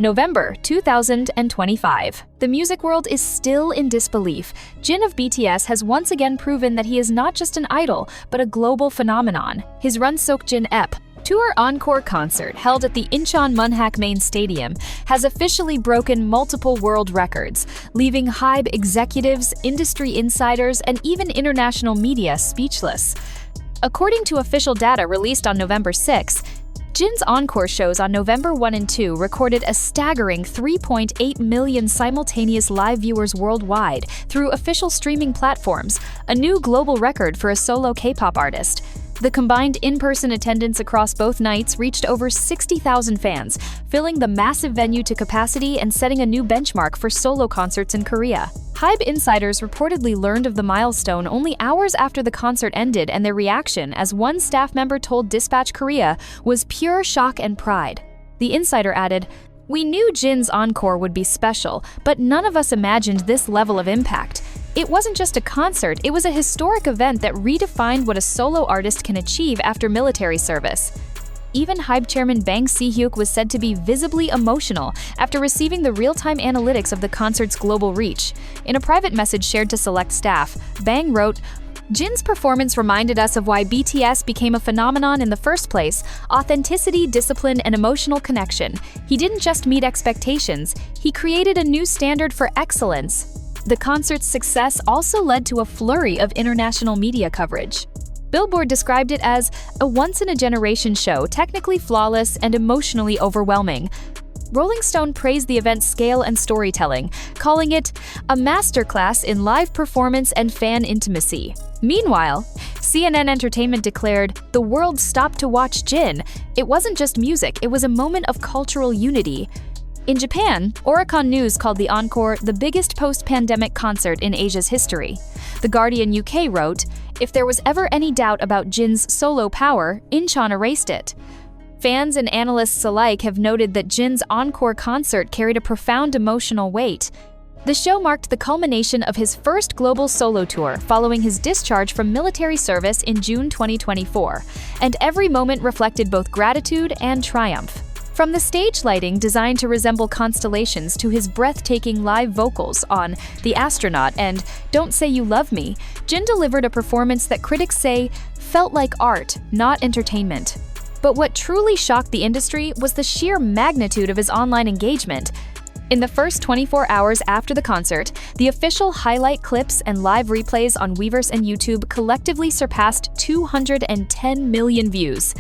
November 2025. The music world is still in disbelief. Jin of BTS has once again proven that he is not just an idol, but a global phenomenon. His Run Seokjin EP Tour Encore concert held at the Incheon Munhak Main Stadium has officially broken multiple world records, leaving HYBE executives, industry insiders, and even international media speechless. According to official data released on November 6, Jin's encore shows on November 1 and 2 recorded a staggering 3.8 million simultaneous live viewers worldwide through official streaming platforms, a new global record for a solo K-pop artist. The combined in-person attendance across both nights reached over 60,000 fans, filling the massive venue to capacity and setting a new benchmark for solo concerts in Korea. HYBE insiders reportedly learned of the milestone only hours after the concert ended, and their reaction, as one staff member told Dispatch Korea, was pure shock and pride. The insider added, "We knew Jin's encore would be special, but none of us imagined this level of impact. It wasn't just a concert, it was a historic event that redefined what a solo artist can achieve after military service." Even HYBE chairman Bang Si-hyuk was said to be visibly emotional after receiving the real-time analytics of the concert's global reach. In a private message shared to select staff, Bang wrote, "Jin's performance reminded us of why BTS became a phenomenon in the first place: authenticity, discipline, and emotional connection. He didn't just meet expectations, he created a new standard for excellence." The concert's success also led to a flurry of international media coverage. Billboard described it as a once-in-a-generation show, technically flawless and emotionally overwhelming. Rolling Stone praised the event's scale and storytelling, calling it a masterclass in live performance and fan intimacy. Meanwhile, CNN Entertainment declared, "The world stopped to watch Jin. It wasn't just music, it was a moment of cultural unity." In Japan, Oricon News called the encore the biggest post-pandemic concert in Asia's history. The Guardian UK wrote, "If there was ever any doubt about Jin's solo power, Incheon erased it." Fans and analysts alike have noted that Jin's encore concert carried a profound emotional weight. The show marked the culmination of his first global solo tour following his discharge from military service in June 2024, and every moment reflected both gratitude and triumph. From the stage lighting designed to resemble constellations to his breathtaking live vocals on The Astronaut and Don't Say You Love Me, Jin delivered a performance that critics say felt like art, not entertainment. But what truly shocked the industry was the sheer magnitude of his online engagement. In the first 24 hours after the concert, the official highlight clips and live replays on Weverse and YouTube collectively surpassed 210 million views,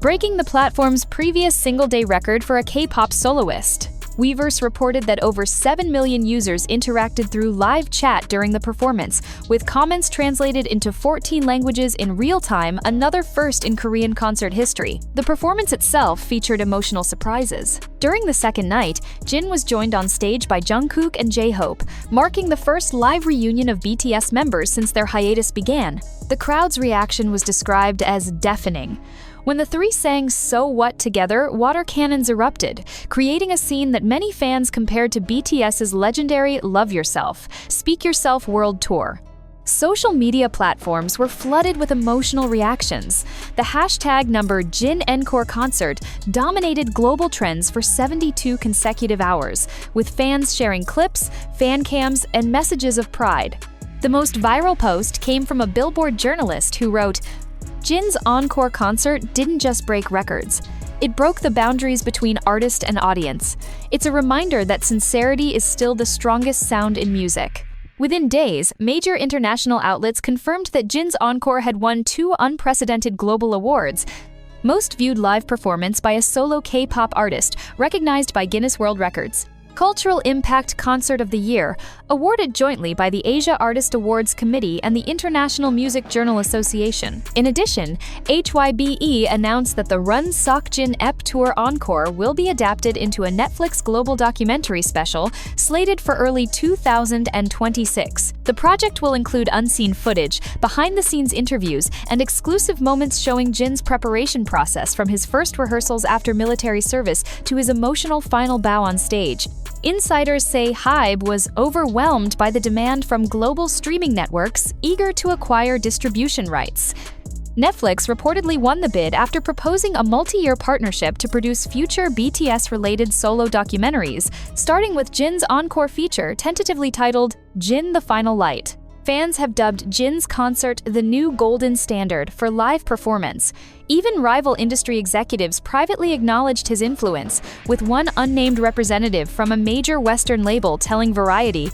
breaking the platform's previous single-day record for a K-pop soloist. Weverse reported that over 7 million users interacted through live chat during the performance, with comments translated into 14 languages in real time, another first in Korean concert history. The performance itself featured emotional surprises. During the second night, Jin was joined on stage by Jungkook and J-Hope, marking the first live reunion of BTS members since their hiatus began. The crowd's reaction was described as deafening. When the three sang So What together, water cannons erupted, creating a scene that many fans compared to BTS's legendary Love Yourself, Speak Yourself World Tour. Social media platforms were flooded with emotional reactions. The hashtag number Jin Encore Concert dominated global trends for 72 consecutive hours, with fans sharing clips, fan cams, and messages of pride. The most viral post came from a Billboard journalist who wrote, "Jin's encore concert didn't just break records. It broke the boundaries between artist and audience. It's a reminder that sincerity is still the strongest sound in music." Within days, major international outlets confirmed that Jin's encore had won 2 unprecedented global awards: Most Viewed Live Performance by a Solo K-pop Artist, recognized by Guinness World Records; Cultural Impact Concert of the Year, awarded jointly by the Asia Artist Awards Committee and the International Music Journal Association. In addition, HYBE announced that the Run Seokjin EP Tour Encore will be adapted into a Netflix global documentary special slated for early 2026. The project will include unseen footage, behind-the-scenes interviews, and exclusive moments showing Jin's preparation process from his first rehearsals after military service to his emotional final bow on stage. Insiders say HYBE was overwhelmed by the demand from global streaming networks eager to acquire distribution rights. Netflix reportedly won the bid after proposing a multi-year partnership to produce future BTS-related solo documentaries, starting with Jin's encore feature tentatively titled Jin: The Final Light. Fans have dubbed Jin's concert the new golden standard for live performance. Even rival industry executives privately acknowledged his influence, with one unnamed representative from a major Western label telling Variety,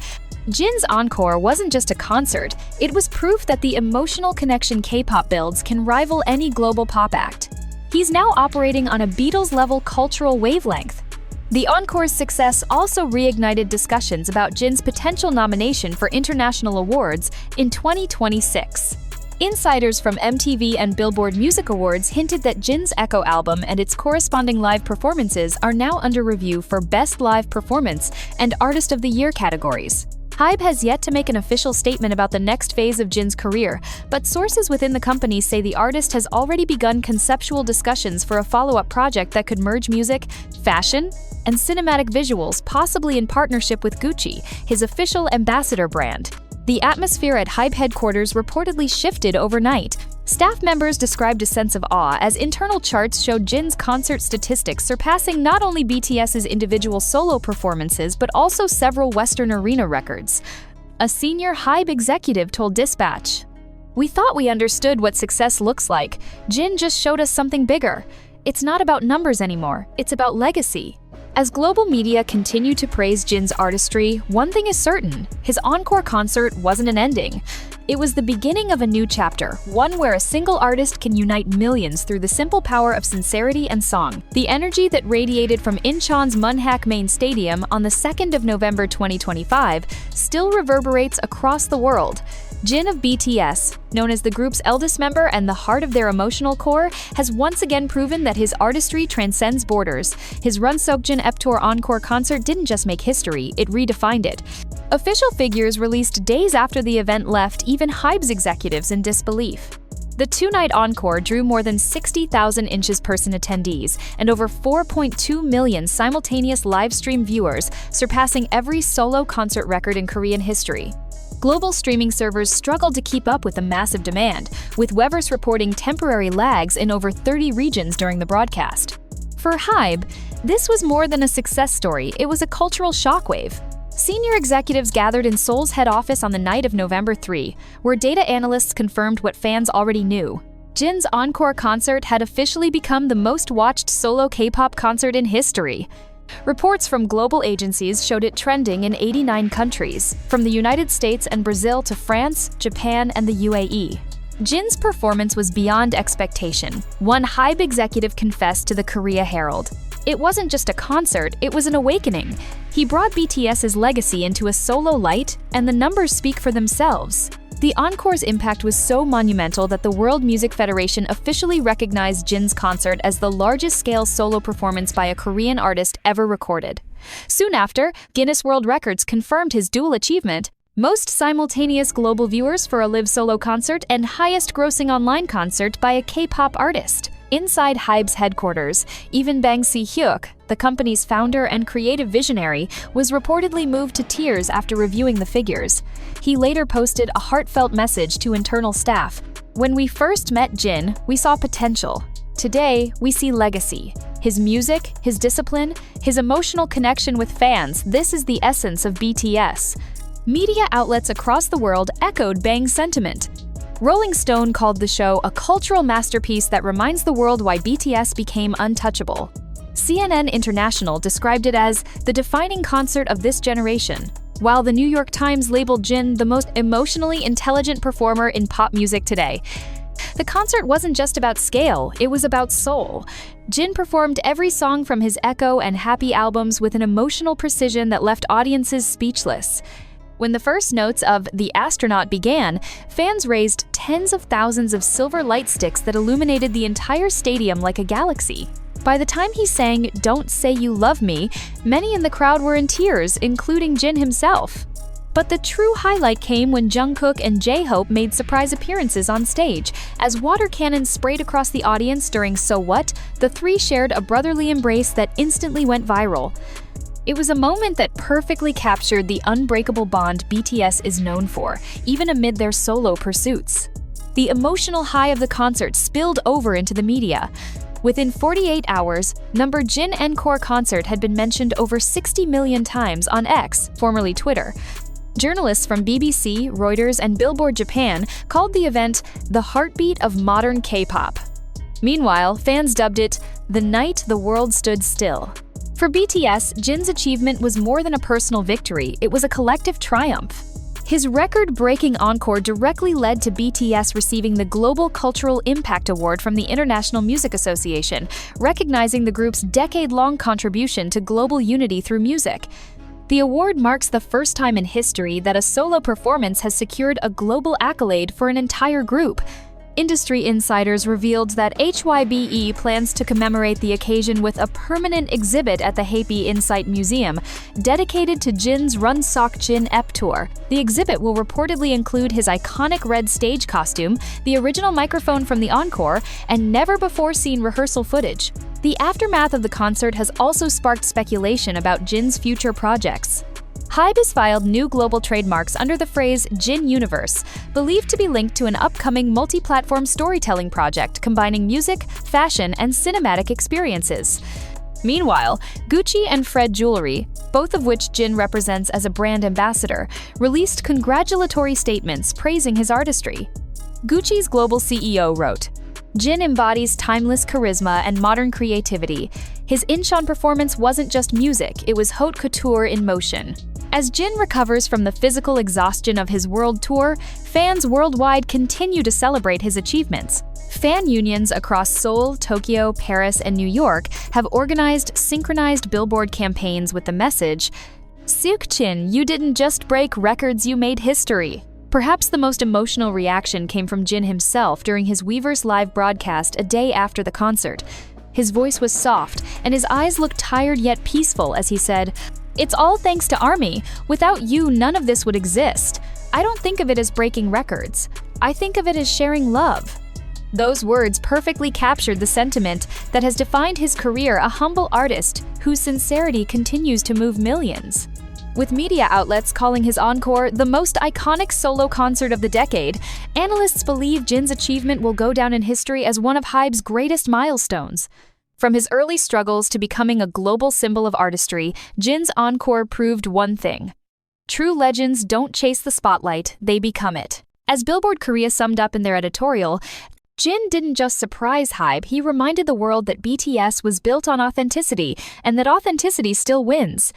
"Jin's encore wasn't just a concert, it was proof that the emotional connection K-pop builds can rival any global pop act. He's now operating on a Beatles-level cultural wavelength." The encore's success also reignited discussions about Jin's potential nomination for international awards in 2026. Insiders from MTV and Billboard Music Awards hinted that Jin's Echo album and its corresponding live performances are now under review for Best Live Performance and Artist of the Year categories. HYBE has yet to make an official statement about the next phase of Jin's career, but sources within the company say the artist has already begun conceptual discussions for a follow-up project that could merge music, fashion, and cinematic visuals, possibly in partnership with Gucci, his official ambassador brand. The atmosphere at HYBE headquarters reportedly shifted overnight. Staff members described a sense of awe as internal charts showed Jin's concert statistics surpassing not only BTS's individual solo performances but also several Western arena records. A senior HYBE executive told Dispatch, "We thought we understood what success looks like. Jin just showed us something bigger. It's not about numbers anymore, it's about legacy." As global media continue to praise Jin's artistry, one thing is certain: his encore concert wasn't an ending. It was the beginning of a new chapter, one where a single artist can unite millions through the simple power of sincerity and song. The energy that radiated from Incheon's Munhak Main Stadium on the 2nd of November 2025 still reverberates across the world. Jin of BTS, known as the group's eldest member and the heart of their emotional core, has once again proven that his artistry transcends borders. His Run Seokjin EP Tour Encore concert didn't just make history, it redefined it. Official figures released days after the event left even HYBE's executives in disbelief. The two-night encore drew more than 60,000 in-person attendees and over 4.2 million simultaneous live-stream viewers, surpassing every solo concert record in Korean history. Global streaming servers struggled to keep up with the massive demand, with Weverse reporting temporary lags in over 30 regions during the broadcast. For HYBE, this was more than a success story, it was a cultural shockwave. Senior executives gathered in Seoul's head office on the night of November 3, where data analysts confirmed what fans already knew. Jin's encore concert had officially become the most-watched solo K-pop concert in history. Reports from global agencies showed it trending in 89 countries, from the United States and Brazil to France, Japan, and the UAE. Jin's performance was beyond expectation. One HYBE executive confessed to the Korea Herald, "It wasn't just a concert, it was an awakening. He brought BTS's legacy into a solo light, and the numbers speak for themselves." The encore's impact was so monumental that the World Music Federation officially recognized Jin's concert as the largest-scale solo performance by a Korean artist ever recorded. Soon after, Guinness World Records confirmed his dual achievement: most simultaneous global viewers for a live solo concert and highest-grossing online concert by a K-pop artist. Inside HYBE's headquarters, even Bang Si-hyuk, the company's founder and creative visionary, was reportedly moved to tears after reviewing the figures. He later posted a heartfelt message to internal staff. "When we first met Jin, we saw potential. Today, we see legacy. His music, his discipline, his emotional connection with fans, this is the essence of BTS." Media outlets across the world echoed Bang's sentiment. Rolling Stone called the show a cultural masterpiece that reminds the world why BTS became untouchable. CNN International described it as the defining concert of this generation, while the New York Times labeled Jin the most emotionally intelligent performer in pop music today. The concert wasn't just about scale, it was about soul. Jin performed every song from his Echo and Happy albums with an emotional precision that left audiences speechless. When the first notes of The Astronaut began, fans raised tens of thousands of silver light sticks that illuminated the entire stadium like a galaxy. By the time he sang Don't Say You Love Me, many in the crowd were in tears, including Jin himself. But the true highlight came when Jungkook and J-Hope made surprise appearances on stage. As water cannons sprayed across the audience during So What, the three shared a brotherly embrace that instantly went viral. It was a moment that perfectly captured the unbreakable bond BTS is known for, even amid their solo pursuits. The emotional high of the concert spilled over into the media. Within 48 hours, number Jin Encore concert had been mentioned over 60 million times on X, formerly Twitter. Journalists from BBC, Reuters, and Billboard Japan called the event the heartbeat of modern K-pop. Meanwhile, fans dubbed it the night the world stood still. For BTS, Jin's achievement was more than a personal victory, it was a collective triumph. His record-breaking encore directly led to BTS receiving the Global Cultural Impact Award from the International Music Association, recognizing the group's decade-long contribution to global unity through music. The award marks the first time in history that a solo performance has secured a global accolade for an entire group. Industry insiders revealed that HYBE plans to commemorate the occasion with a permanent exhibit at the HYBE Insight Museum, dedicated to Jin's Run Seokjin EP tour. The exhibit will reportedly include his iconic red stage costume, the original microphone from the encore, and never-before-seen rehearsal footage. The aftermath of the concert has also sparked speculation about Jin's future projects. HYBE has filed new global trademarks under the phrase Jin Universe, believed to be linked to an upcoming multi-platform storytelling project combining music, fashion, and cinematic experiences. Meanwhile, Gucci and Fred Jewelry, both of which Jin represents as a brand ambassador, released congratulatory statements praising his artistry. Gucci's global CEO wrote, "Jin embodies timeless charisma and modern creativity. His Incheon performance wasn't just music, it was haute couture in motion." As Jin recovers from the physical exhaustion of his world tour, fans worldwide continue to celebrate his achievements. Fan unions across Seoul, Tokyo, Paris, and New York have organized synchronized billboard campaigns with the message, "Seokjin, you didn't just break records, you made history." Perhaps the most emotional reaction came from Jin himself during his Weverse live broadcast a day after the concert. His voice was soft, and his eyes looked tired yet peaceful as he said, "It's all thanks to ARMY. Without you, none of this would exist. I don't think of it as breaking records. I think of it as sharing love." Those words perfectly captured the sentiment that has defined his career, a humble artist whose sincerity continues to move millions. With media outlets calling his encore the most iconic solo concert of the decade, analysts believe Jin's achievement will go down in history as one of HYBE's greatest milestones. From his early struggles to becoming a global symbol of artistry, Jin's encore proved one thing: true legends don't chase the spotlight, they become it. As Billboard Korea summed up in their editorial, Jin didn't just surprise HYBE, he reminded the world that BTS was built on authenticity and that authenticity still wins.